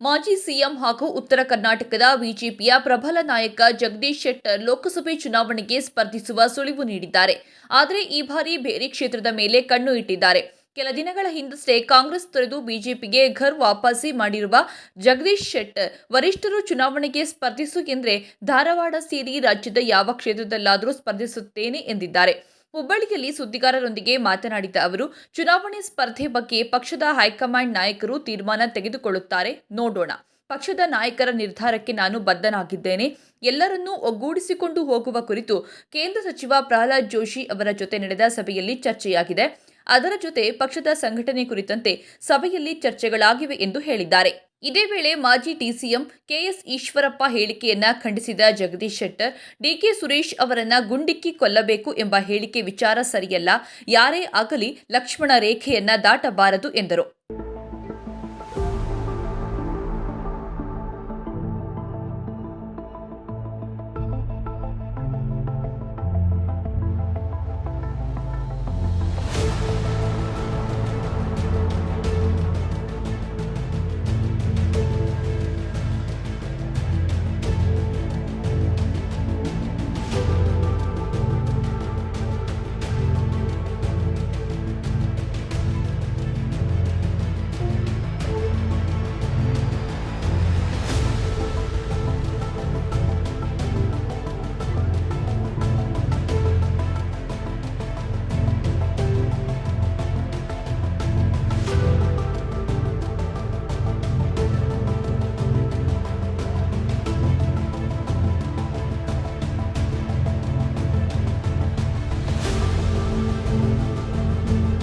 ಮಾಜಿ ಸಿಎಂ ಹಾಗೂ ಉತ್ತರ ಕರ್ನಾಟಕದ ಬಿಜೆಪಿಯ ಪ್ರಬಲ ನಾಯಕ ಜಗದೀಶ್ ಶೆಟ್ಟರ್ ಲೋಕಸಭೆ ಚುನಾವಣೆಗೆ ಸ್ಪರ್ಧಿಸುವ ಸುಳಿವು ನೀಡಿದ್ದಾರೆ. ಆದರೆ ಈ ಬಾರಿ ಬೇರೆ ಕ್ಷೇತ್ರದ ಮೇಲೆ ಕಣ್ಣು ಇಟ್ಟಿದ್ದಾರೆ. ಕೆಲ ದಿನಗಳ ಹಿಂದಷ್ಟೇ ಕಾಂಗ್ರೆಸ್ ತೊರೆದು ಬಿಜೆಪಿಗೆ ಘರ್ ವಾಪಸಿ ಮಾಡಿರುವ ಜಗದೀಶ್ ಶೆಟ್ಟರ್ ವರಿಷ್ಠರು ಚುನಾವಣೆಗೆ ಸ್ಪರ್ಧಿಸು ಎಂದರೆ ಧಾರವಾಡ ಸೇರಿ ರಾಜ್ಯದ ಯಾವ ಕ್ಷೇತ್ರದಲ್ಲಾದರೂ ಸ್ಪರ್ಧಿಸುತ್ತೇನೆ ಎಂದಿದ್ದಾರೆ. ಹುಬ್ಬಳ್ಳಿಯಲ್ಲಿ ಸುದ್ದಿಗಾರರೊಂದಿಗೆ ಮಾತನಾಡಿದ ಅವರು, ಚುನಾವಣೆ ಸ್ಪರ್ಧೆ ಬಗ್ಗೆ ಪಕ್ಷದ ಹೈಕಮಾಂಡ್ ನಾಯಕರು ತೀರ್ಮಾನ ತೆಗೆದುಕೊಳ್ಳುತ್ತಾರೆ, ನೋಡೋಣ. ಪಕ್ಷದ ನಾಯಕರ ನಿರ್ಧಾರಕ್ಕೆ ನಾನು ಬದ್ಧನಾಗಿದ್ದೇನೆ. ಎಲ್ಲರನ್ನೂ ಒಗ್ಗೂಡಿಸಿಕೊಂಡು ಹೋಗುವ ಕುರಿತು ಕೇಂದ್ರ ಸಚಿವ ಪ್ರಹ್ಲಾದ್ ಜೋಶಿ ಅವರ ಜೊತೆ ನಡೆದ ಸಭೆಯಲ್ಲಿ ಚರ್ಚೆಯಾಗಿದೆ. ಅದರ ಜೊತೆ ಪಕ್ಷದ ಸಂಘಟನೆ ಕುರಿತಂತೆ ಸಭೆಯಲ್ಲಿ ಚರ್ಚೆಗಳಾಗಿವೆ ಎಂದು ಹೇಳಿದ್ದಾರೆ. ಇದೇ ವೇಳೆ ಮಾಜಿ ಡಿಸಿಎಂ ಕೆಎಸ್ ಈಶ್ವರಪ್ಪ ಹೇಳಿಕೆಯನ್ನ ಖಂಡಿಸಿದ ಜಗದೀಶ್ ಶೆಟ್ಟರ್, ಡಿಕೆ ಸುರೇಶ್ ಅವರನ್ನ ಗುಂಡಿಕ್ಕಿ ಕೊಲ್ಲಬೇಕು ಎಂಬ ಹೇಳಿಕೆ ವಿಚಾರ ಸರಿಯಲ್ಲ. ಯಾರೇ ಆಗಲಿ ಲಕ್ಷ್ಮಣ ರೇಖೆಯನ್ನ ದಾಟಬಾರದು ಎಂದರು.